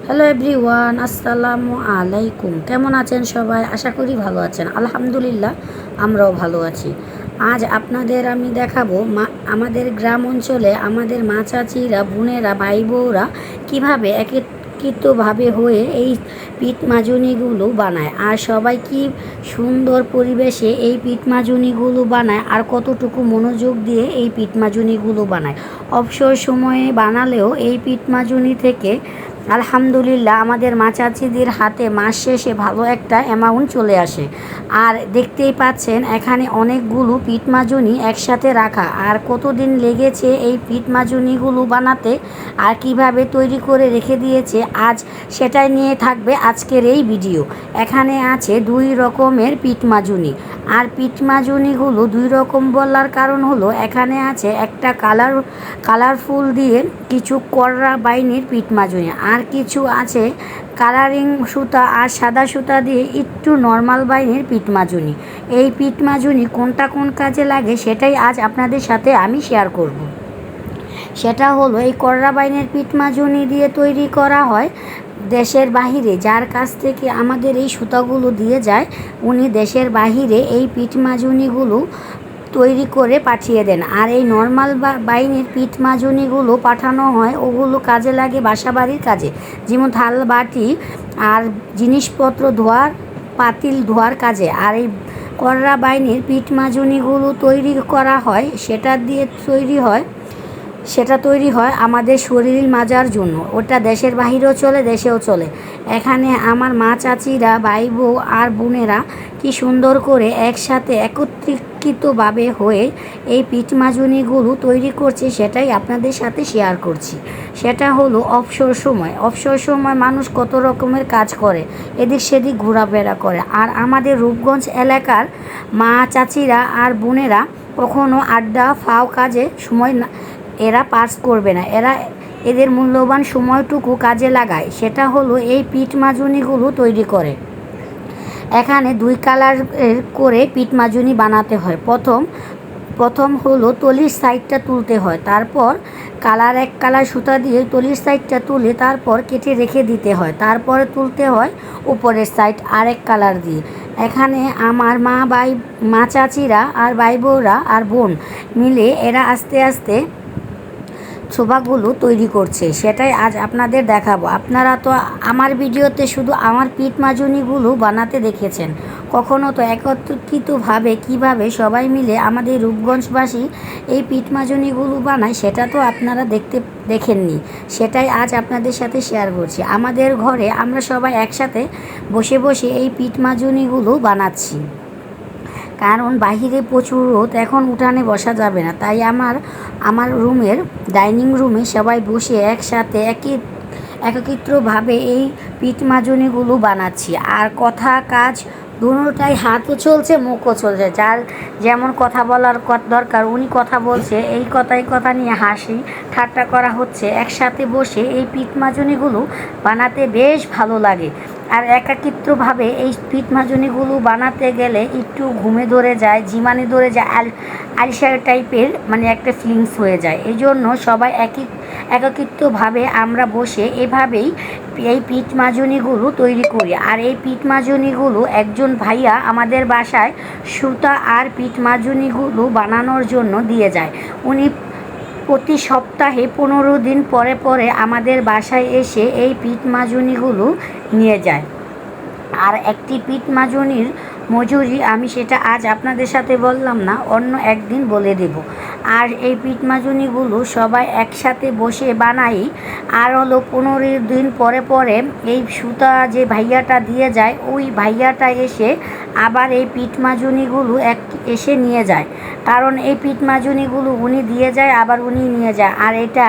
Hello everyone, আসসালামু আলাইকুম। কেমন আছেন সবাই? আশা করি ভালো আছেন। আলহামদুলিল্লাহ, আমরাও ভালো আছি। আজ আপনাদের আমি দেখাবো আমাদের গ্রাম অঞ্চলে আমাদের মা চাচিরা, বোনেরা, ভাই বউরা কীভাবে একত্রিতভাবে হয়ে এই পিঠ মাজুনিগুলো বানায়, আর সবাই কি সুন্দর পরিবেশে এই পিঠ মাজুনিগুলো বানায়, আর কতটুকু মনোযোগ দিয়ে এই পিঠ মাজুনিগুলো বানায়। অবসর সময়ে বানালেও এই পিঠ মাজুনি থেকে আলহামদুলিল্লাহ আমাদের মা চাচিদের হাতে মাস শেষে ভালো একটা অ্যামাউন্ট চলে আসে। আর দেখতেই পাচ্ছেন এখানে অনেকগুলো পিঠ মাজুনি একসাথে রাখা। আর কতদিন লেগেছে এই পিঠ মাজুনিগুলো বানাতে, আর কিভাবে তৈরি করে রেখে দিয়েছে, আজ সেটাই নিয়ে থাকবে আজকের এই ভিডিও। এখানে আছে 2 রকমের পিঠ মাজুনি। আর পিঠ মাজুনিগুলো 2 রকম বলার কারণ হলো এখানে আছে একটা কালারফুল দিয়ে কিছু কররা বাইনের পিঠ মাজুনি, আর কিছু আছে কালারিং সুতা আর সাদা সুতা দিয়ে একটু নর্মাল বাইনের পিঠ মাজুনি। এই পিঠ মাজুনি কোনটা কোন কাজে লাগে সেটাই আজ আপনাদের সাথে আমি শেয়ার করব। সেটা হলো এই কররা বাইনের পিঠ মাজুনি দিয়ে তৈরি করা হয় দেশের বাহিরে, যার কাছ থেকে আমাদের এই সুতাগুলো দিয়ে যায় উনি দেশের বাহিরে এই পিঠ মাজুনিগুলো তৈরি করে পাঠিয়ে দেন। আর এই নর্মাল বাইনের পিঠ মাজুনিগুলো পাঠানো হয়, ওগুলো কাজে লাগে বাসাবাড়ির কাজে, যেমন থাল বাটি আর জিনিসপত্র ধোয়ার, পাতিল ধোয়ার কাজে। আর এই কররা বাইনের পিঠ মাজুনিগুলো তৈরি করা হয়, সেটা তৈরি হয় আমাদের শরীর মাজার জন্য। ওটা দেশের বাহিরেও চলে, দেশেও চলে। এখানে আমার মা চাচিরা, ভাই বউ আর বোনেরা কি সুন্দর করে একসাথে একত্রিতভাবে হয়ে এই পিঠ মাজুনিগুলো তৈরি করছে, সেটাই আপনাদের সাথে শেয়ার করছি। সেটা হলো অবসর সময় মানুষ কত রকমের কাজ করে, এদিক সেদিক ঘোরাফেরা করে। আর আমাদের রূপগঞ্জ এলাকার মা চাচিরা আর বোনেরা কখনো আড্ডা ফাও কাজে সময় এরা পাস করবে না, এদের মূল্যবান সময়টুকু কাজে লাগায়। সেটা হলো এই পিঠ মাজুনিগুলো তৈরি করে। এখানে 2 কালার করে পিঠ মাজুনি বানাতে হয়। প্রথম হলো তলির সাইডটা তুলতে হয়, তারপর এক কালার সুতা দিয়ে তলির সাইডটা তুলে তারপর কেটে রেখে দিতে হয়, তারপরে তুলতে হয় উপরের সাইড আরেক কালার দিয়ে। এখানে আমার মা চাচিরা আর ভাই বউরা আর বোন মিলে এরা আস্তে আস্তে ছোবাগুলো তৈরি করছে, সেটাই আজ আপনাদের দেখাবো। আপনারা তো আমার ভিডিওতে শুধু আমার পিঠ মাজুনিগুলো বানাতে দেখেছেন, কখনো তো একত্রিতভাবে কিভাবে সবাই মিলে আমাদের রূপগঞ্জবাসী এই পিঠ মাজুনিগুলো বানায় সেটা তো আপনারা দেখেননি। সেটাই আজ আপনাদের সাথে শেয়ার করছি। আমাদের ঘরে আমরা সবাই একসাথে বসে বসে এই পিঠ মাজুনিগুলো বানাচ্ছি, কারণ বাহিরে প্রচুর রোদ, এখন উঠানে বসা যাবে না। তাই আমার রুমের ডাইনিং রুমে সবাই বসে একসাথে একত্রিতভাবে এই পিঠ মাজুনিগুলো বানাচ্ছি। আর কথা কাজ দুটোটাই, হাতও চলছে মুখও চলছে, যার যেমন কথা বলার দরকার উনি কথা বলছে, এই কথা নিয়ে হাসি ঠাট্টা করা হচ্ছে। একসাথে বসে এই পিঠ মাজুনিগুলো বানাতে বেশ ভালো লাগে। আর একাকিত্বভাবে এই পিঠ মাজুনিগুলো বানাতে গেলে একটু ঘুমে ধরে যায়, ঝিমানি ধরে যায়, আলসার টাইপের মানে একটা ফিলিংস হয়ে যায়। এই জন্য সবাই একাকিত্বভাবে আমরা বসে এভাবেই এই পিঠ মাজুনিগুলো তৈরি করি। আর এই পিঠ মাজুনিগুলো একজন ভাইয়া আমাদের বাসায় সুতা আর পিঠ মাজুনিগুলো বানানোর জন্য দিয়ে যায়। উনি প্রতি সপ্তাহে 15 দিন পরে পরে আমাদের বাসায় এসে এই পিঠ মাজুনিগুলো নিয়ে যায়। আর একটি পিঠ মাজুনির মজুরি আমি সেটা আজ আপনাদের সাথে বললাম না, অন্য একদিন বলে দেব। আর এই পিঠ মাজুনিগুলো সবাই একসাথে বসে বানাই। আর হলো 15 দিন পরে পরে এই সুতা যে ভাইয়াটা দিয়ে যায়, ওই ভাইয়াটা এসে আবার এই পিঠ মাজুনিগুলো এসে নিয়ে যায়। কারণ এই পিঠ মাজুনিগুলো উনি দিয়ে যায়, আবার উনি নিয়ে যায়, আর এটা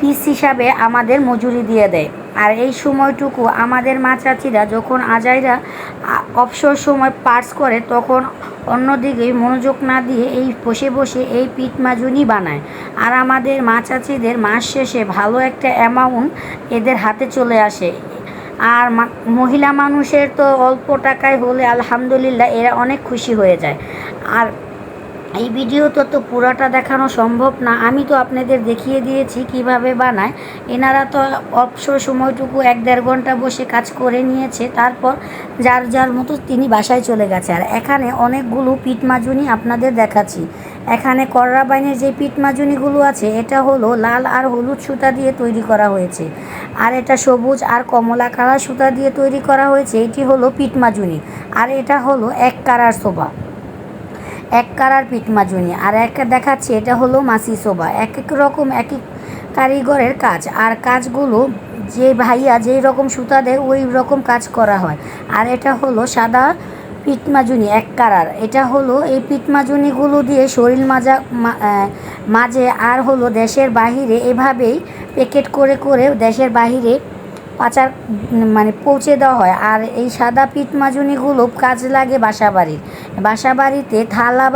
পিস হিসাবে আমাদের মজুরি দিয়ে দেয়। আর এই সময়টুকু আমাদের মা চাচিরা যখন আজাইরা অবসর সময় পাস করে, তখন অন্যদিকে মনোযোগ না দিয়ে এই বসে বসে এই পিঠ মাজুনি বানায়। আর আমাদের মা চাচিদের মাস শেষে ভালো একটা অ্যামাউন্ট এদের হাতে চলে আসে। আর মহিলা মানুষের তো অল্প টাকায় হলে আলহামদুলিল্লাহ এরা অনেক খুশি হয়ে যায়। আর এই ভিডিওতে তো পুরাটা দেখানো সম্ভব না, আমি তো আপনাদের দেখিয়ে দিয়েছি কিভাবে বানায়। এনারা তো অবসর সময়টুকু 1-1.5 ঘন্টা বসে কাজ করে নিয়েছে, তারপর যার যার মতো তিনি বাসায় চলে গেছে। আর এখানে অনেকগুলো পিঠ মাজুনি আপনাদের দেখাচ্ছি। এখানে কররা বাইনের যে পিঠ মাজুনিগুলো আছে, এটা হলো লাল আর হলুদ সুতা দিয়ে তৈরি করা হয়েছে, আর এটা সবুজ আর কমলা কালার সুতা দিয়ে তৈরি করা হয়েছে। এটি হলো পিঠ মাজুনি, আর এটা হলো এক কারার সোবা, এক কারার পিঠ মাজুনি। আর একটা দেখাচ্ছি, এটা হলো মাসি সোবা। এক এক রকম এক এক কারিগরের কাজ, আর কাজগুলো যে ভাইয়া যেই রকম সুতা দেয় ওই রকম কাজ করা হয়। আর এটা হলো সাদা পিঠ মাজুনি এক কারার। এটা হলো এই পিঠ মাজুনিগুলো দিয়ে শরীর মাঝে আর হলো দেশের বাহিরে এভাবেই প্যাকেট করে করে দেশের বাহিরে পাচার পৌঁছে দেওয়া হয়। আর এই সাদা পিঠ মাজুনিগুলো কাজ লাগে বাসাবাড়িতে থালা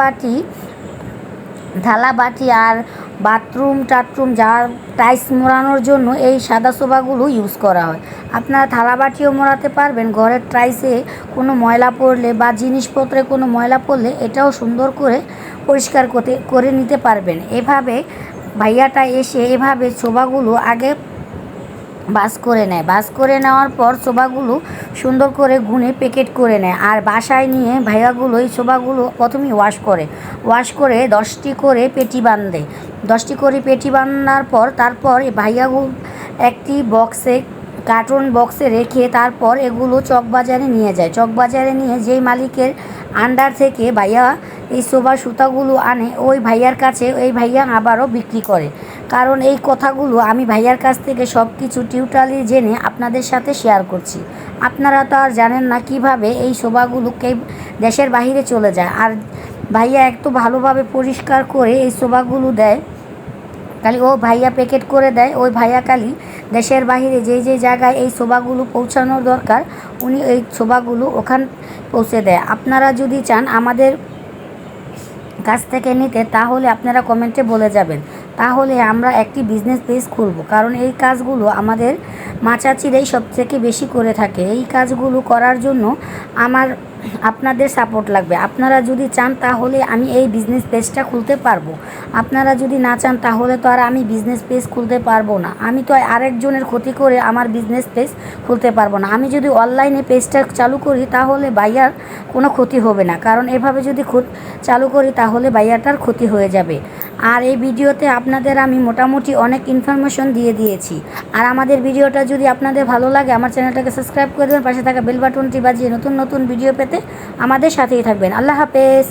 বাটি আর বাথরুম টাথরুম যার টাইলস মোড়ানোর জন্য এই সাদা সোফাগুলো ইউজ করা হয়। আপনারা থালা বাটিও মোড়াতে পারবেন, ঘরের টাইলসে কোনো ময়লা পড়লে বা জিনিসপত্রে কোনো ময়লা পড়লে এটাও সুন্দর করে পরিষ্কার করে নিতে পারবেন। এভাবে ভাইয়াটা এসে এভাবে সোফাগুলো আগে বাস করে নেয়, বাস করে নেওয়ার পর সোফাগুলো সুন্দর করে গুনে প্যাকেট করে নেয়। আর বাসায় নিয়ে ভাইয়াগুলো এই সোফাগুলো প্রথমেই ওয়াশ করে 10টি করে পেটি বাঁধে। 10টি করে পেটি বাঁধার পর তারপর ভাইয়াগুলো একটি কার্টুন বক্সে রেখে তারপর এগুলো চকবাজারে নিয়ে যায়। চকবাজারে নিয়ে যেই মালিকের আন্ডার থেকে ভাইয়া এই সোফার সুতাগুলো আনে, ওই ভাইয়ার কাছে ওই ভাইয়া আবারও বিক্রি করে। কারণ এই কথাগুলো আমি ভাইয়ার কাছ থেকে সব কিছু টিউটোরিয়ালি জেনে আপনাদের সাথে শেয়ার করছি। আপনারা তো আর জানেন না কিভাবে এই সোফাগুলোকে দেশের বাহিরে চলে যায়। আর ভাইয়া একটু ভালোভাবে পরিষ্কার করে এই সোফাগুলো দেয়, খালি ও ভাইয়া প্যাকেট করে দেয়। ওই ভাইয়া খালি দেশের বাহিরে যে জায়গায় এই সোফাগুলো পৌঁছানোর দরকার উনি এই সোফাগুলো ওখান পৌঁছে দেয়। আপনারা যদি চান আমাদের কাছ থেকে নিতে তাহলে আপনারা কমেন্টে বলে যাবেন, তাহলে আমরা একটি বিজনেস পেজ খুলব। কারণ এই কাজগুলো আমাদের মা চাচিরাই সবথেকে বেশি করে থাকে। এই কাজগুলো করার জন্য আপনাদের সাপোর্ট লাগবে। আপনারা যদি চান তাহলে আমি এই বিজনেস পেজটা খুলতে পারবো, আপনারা যদি না চান তাহলে তো আর আমি বিজনেস পেজ খুলতে পারবো না। আমি তো আরেকজনের ক্ষতি করে আমার বিজনেস পেজ খুলতে পারবো না। আমি যদি অনলাইনে পেজটা চালু করি তাহলে ভাইয়ার কোনো ক্ষতি হবে না, কারণ এভাবে যদি চালু করি তাহলে ভাইয়াটার ক্ষতি হয়ে যাবে। আর এই ভিডিওতে আপনাদের আমি মোটামুটি অনেক ইনফরমেশন দিয়ে দিয়েছি। আর আমাদের ভিডিওটা যদি আপনাদের ভালো লাগে আমার চ্যানেলটাকে সাবস্ক্রাইব করে দেবেন, পাশে থাকা বেল বাটনটি বাজিয়ে নতুন নতুন ভিডিও পেতে আমাদের সাথেই থাকবেন। আল্লাহ হাফেজ।